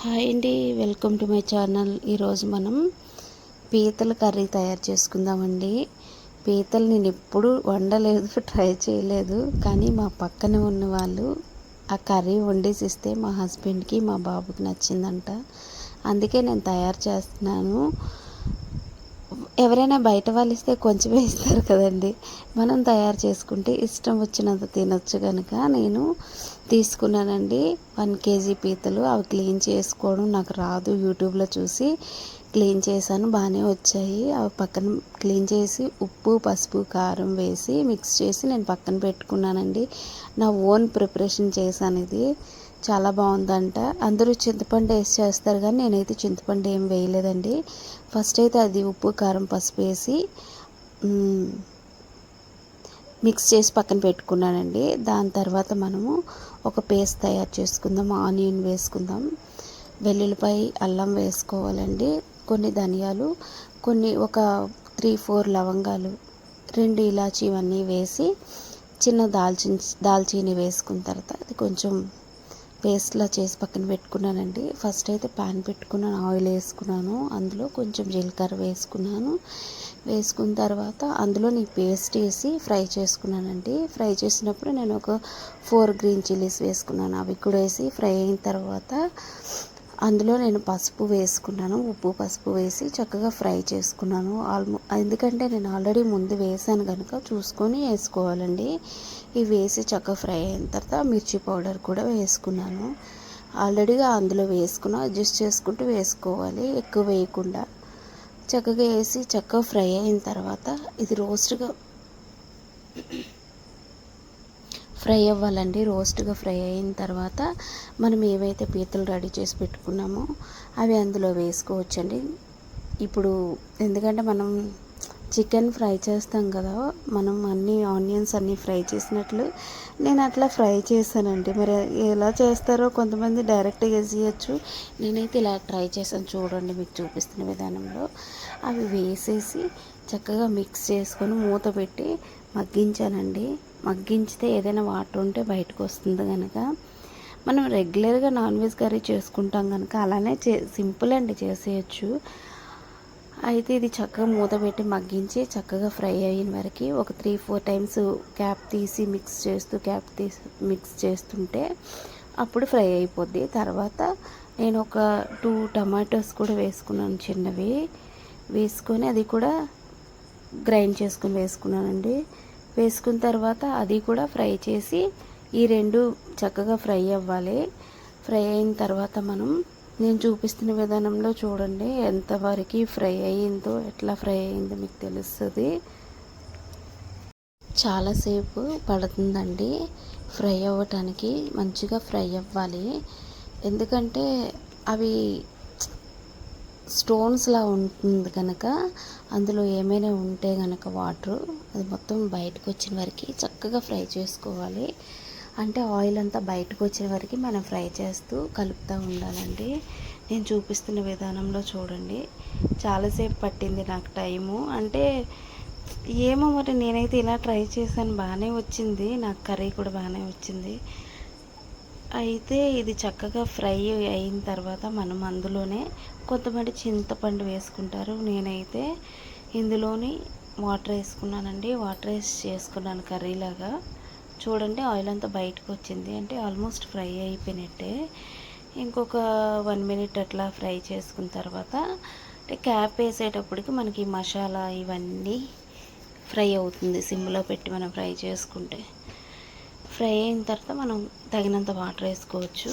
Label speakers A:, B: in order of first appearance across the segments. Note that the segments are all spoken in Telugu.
A: హాయ్ అండి, వెల్కమ్ టు మై ఛానల్. ఈరోజు మనం పీతల కర్రీ తయారు చేసుకుందామండి. పీతలు నేను ఎప్పుడు వండలేదు, ట్రై చేయలేదు. కానీ మా పక్కన ఉన్న వాళ్ళు ఆ కర్రీ వండేసి ఇస్తే మా హస్బెండ్కి మా బాబుకి నచ్చిందంట. అందుకే నేను తయారు చేస్తున్నాను. ఎవరైనా బయట వాళ్ళు ఇస్తే కొంచెం వేస్తారు కదండి, మనం తయారు చేసుకుంటే ఇష్టం వచ్చినంత తినొచ్చు. కనుక నేను తీసుకున్నానండి 1 కేజీ పీతలు. అవి క్లీన్ చేసుకోవడం నాకు రాదు, యూట్యూబ్లో చూసి క్లీన్ చేశాను, బాగానే వచ్చాయి. అవి పక్కన క్లీన్ చేసి ఉప్పు, పసుపు, కారం వేసి మిక్స్ చేసి నేను పక్కన పెట్టుకున్నానండి. నా ఓన్ ప్రిపరేషన్ చేశాను. ఇది చాలా బాగుందంట. అందరూ చింతపండు వేసి చేస్తారు, కానీ నేనైతే చింతపండు ఏం వేయలేదండి. ఫస్ట్ అయితే అది ఉప్పు, కారం, పసుపు వేసి మిక్స్ చేసి పక్కన పెట్టుకున్నానండి. దాని తర్వాత మనము ఒక పేస్ట్ తయారు చేసుకుందాం. ఆనియన్ వేసుకుందాం, వెల్లుల్లిపాయ, అల్లం వేసుకోవాలండి. కొన్ని ధనియాలు, కొన్ని ఒక 3-4 లవంగాలు, 2 ఇలాచీ ఇవన్నీ వేసి చిన్న దాల్చీని వేసుకున్న తర్వాత అది కొంచెం పేస్ట్లా చేసి పక్కన పెట్టుకున్నానండి. ఫస్ట్ అయితే ప్యాన్ పెట్టుకున్నాను, ఆయిల్ వేసుకున్నాను, అందులో కొంచెం జీలకర్ర వేసుకున్నాను. వేసుకున్న తర్వాత అందులో నీ పేస్ట్ వేసి ఫ్రై చేసుకున్నానండి. ఫ్రై చేసినప్పుడు నేను ఒక 4 గ్రీన్ చిల్లీస్ వేసుకున్నాను. అవి కూడా వేసి ఫ్రై అయిన తర్వాత అందులో నేను పసుపు వేసుకున్నాను. ఉప్పు, పసుపు వేసి చక్కగా ఫ్రై చేసుకున్నాను. ఎందుకంటే నేను ఆల్రెడీ ముందు వేసాను కనుక చూసుకొని వేసుకోవాలండి. ఇవి వేసి చక్కగా ఫ్రై అయిన తర్వాత మిర్చి పౌడర్ కూడా వేసుకున్నాను. ఆల్రెడీగా అందులో వేసుకున్నా, అడ్జస్ట్ చేసుకుంటూ వేసుకోవాలి, ఎక్కువ వేయకుండా. చక్కగా వేసి చక్కగా ఫ్రై అయిన తర్వాత ఇది రోస్ట్గా ఫ్రై అవ్వాలండి. రోస్ట్గా ఫ్రై అయిన తర్వాత మనం ఏవైతే పీతలు రెడీ చేసి పెట్టుకున్నామో అవి అందులో వేసుకోవచ్చండి. ఇప్పుడు ఎందుకంటే మనం చికెన్ ఫ్రై చేస్తాం కదా, మనం అన్ని ఆనియన్స్ అన్నీ ఫ్రై చేసినట్లు నేను అట్లా ఫ్రై చేశానండి. మరి ఎలా చేస్తారో కొంతమంది డైరెక్ట్గా వేసేయచ్చు, నేనైతే ఇలా ట్రై చేశాను. చూడండి, మీకు చూపిస్తున్న విధానంలో అవి వేసేసి చక్కగా మిక్స్ చేసుకొని మూత పెట్టి మగ్గించానండి. మగ్గించితే ఏదైనా వాటర్ ఉంటే బయటకు వస్తుంది. కనుక మనం రెగ్యులర్గా నాన్ వెజ్ కర్రీ చేసుకుంటాం కనుక అలానే సింపుల్ అండి, చేసేయచ్చు. అయితే ఇది చక్కగా మూత పెట్టి మగ్గించి చక్కగా ఫ్రై అయిన వరకు ఒక 3-4 టైమ్స్ క్యాప్ తీసి మిక్స్ చేస్తుంటే అప్పుడు ఫ్రై అయిపోద్ది. తర్వాత నేను ఒక 2 టమాటోస్ కూడా వేసుకున్నాను, చిన్నవి వేసుకొని అది కూడా గ్రైండ్ చేసుకుని వేసుకున్నానండి. వేసుకున్న తర్వాత అది కూడా ఫ్రై చేసి ఈ 2 చక్కగా ఫ్రై అవ్వాలి. ఫ్రై అయిన తర్వాత నేను చూపిస్తున్న విధానంలో చూడండి ఎంతవరకు ఫ్రై అయ్యిందో, ఎట్లా ఫ్రై అయ్యిందో మీకు తెలుస్తుంది. చాలాసేపు పడుతుందండి ఫ్రై అవ్వటానికి, మంచిగా ఫ్రై అవ్వాలి. ఎందుకంటే అవి స్టోన్స్లా ఉంటుంది కనుక అందులో ఏమైనా ఉంటే కనుక వాటర్ అది మొత్తం బయటకు వచ్చిన వరకు చక్కగా ఫ్రై చేసుకోవాలి. అంటే ఆయిల్ అంతా బయటకు వచ్చిన వరకు మనం ఫ్రై చేస్తూ కలుపుతూ ఉండాలండి. నేను చూపిస్తున్న విధానంలో చూడండి, చాలాసేపు పట్టింది నాకు టైము. అంటే ఏమో మరి నేనైతే ఇలా ట్రై చేశాను, బాగానే వచ్చింది, నాకు కర్రీ కూడా బాగానే వచ్చింది. అయితే ఇది చక్కగా ఫ్రై అయిన తర్వాత మనం అందులోనే కొంతమంది చింతపండు వేసుకుంటారు, నేనైతే ఇందులోని వాటర్ వేసుకున్నానండి. వాటర్ వేసి చేసుకున్నాను కర్రీలాగా. చూడండి ఆయిల్ అంతా బయటకు వచ్చింది, అంటే ఆల్మోస్ట్ ఫ్రై అయిపోయినట్టే. ఇంకొక 1 మినిట్ అట్లా ఫ్రై చేసుకున్న తర్వాత అంటే క్యాప్ వేసేటప్పటికి మనకి మసాలా ఇవన్నీ ఫ్రై అవుతుంది. సిమ్లో పెట్టి మనం ఫ్రై చేసుకుంటే ఫ్రై అయిన తర్వాత మనం తగినంత వాటర్ వేసుకోవచ్చు.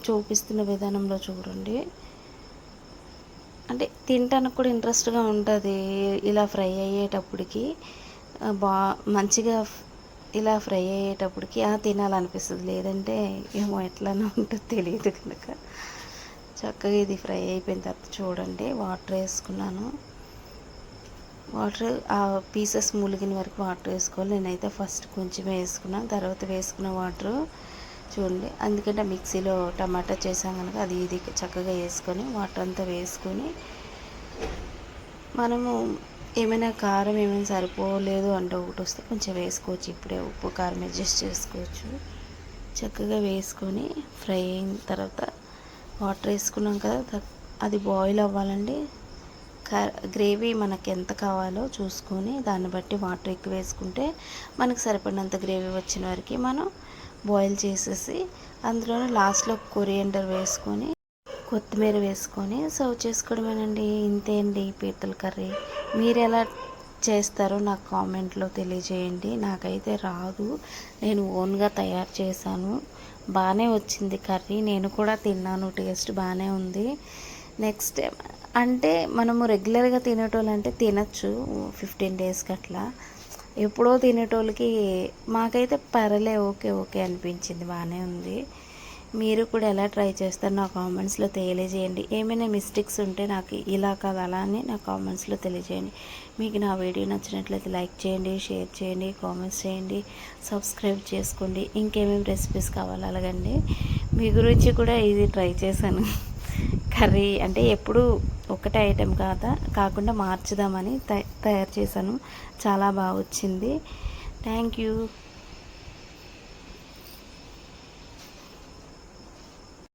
A: చూపిస్తున్న విధానంలో చూడండి, అంటే తినటానికి కూడా ఇంట్రెస్ట్గా ఉంటుంది. ఇలా ఫ్రై అయ్యేటప్పటికి మంచిగా ఇలా ఫ్రై అయ్యేటప్పటికి తినాలనిపిస్తుంది, లేదంటే ఏమో ఎట్లానో ఉంటుందో తెలియదు. కనుక చక్కగా ఇది ఫ్రై అయిపోయిన తర్వాత చూడండి వాటర్ వేసుకున్నాను. వాటర్ ఆ పీసెస్ ములిగిన వరకు వాటర్ వేసుకోవాలి. నేనైతే ఫస్ట్ కొంచెం వేసుకున్నాను, తర్వాత వేసుకున్న వాటర్ చూడండి. ఎందుకంటే మిక్సీలో టమాటా చేసాం కనుక అది ఇది చక్కగా వేసుకొని వాటర్ అంతా వేసుకొని మనము ఏమైనా కారం ఏమైనా సరిపోలేదు అంటే ఒకటి వస్తే కొంచెం వేసుకోవచ్చు. ఇప్పుడే ఉప్పు, కారం అడ్జస్ట్ చేసుకోవచ్చు. చక్కగా వేసుకొని ఫ్రై అయిన తర్వాత వాటర్ వేసుకున్నాం కదా, అది బాయిల్ అవ్వాలండి. గ్రేవీ మనకి ఎంత కావాలో చూసుకొని దాన్ని బట్టి వాటర్ ఎక్కువ వేసుకుంటే మనకు సరిపడినంత గ్రేవీ వచ్చిన వరకు మనం బాయిల్ చేసేసి అందులోనే లాస్ట్లో కొరియండర్ వేసుకొని కొత్తిమీర వేసుకొని సర్వ్ చేసుకోవడమేనండి. ఇంతే అండి పీతల కర్రీ. మీరు ఎలా చేస్తారో నాకు కామెంట్లో తెలియజేయండి. నాకైతే రాదు, నేను ఓన్గా తయారు చేశాను. బాగానే వచ్చింది కర్రీ, నేను కూడా తిన్నాను, టేస్ట్ బాగానే ఉంది. నెక్స్ట్ టైం అంటే మనము రెగ్యులర్గా తినేటోళ్ళంటే తినచ్చు 15 డేస్కి అట్లా. ఎప్పుడో తినేటోళ్ళకి మాకైతే పర్లే, ఓకే ఓకే అనిపించింది, బాగానే ఉంది. మీరు కూడా ఎలా ట్రై చేస్తారు నా కామెంట్స్లో తెలియజేయండి. ఏమైనా మిస్టేక్స్ ఉంటే నాకు ఇలా కాదు అలా అని నా కామెంట్స్లో తెలియజేయండి. మీకు నా వీడియో నచ్చినట్లయితే లైక్ చేయండి, షేర్ చేయండి, కామెంట్స్ చేయండి, సబ్స్క్రైబ్ చేసుకోండి. ఇంకేమేమి రెసిపీస్ కావాలో అలాగండి. మీ గురించి కూడా ఇది ట్రై చేశాను కర్రీ, అంటే ఎప్పుడు ఒకటే ఐటెం కాకుండా మార్చుదామని తయారు చేశాను. చాలా బాగా వచ్చింది. Thank you.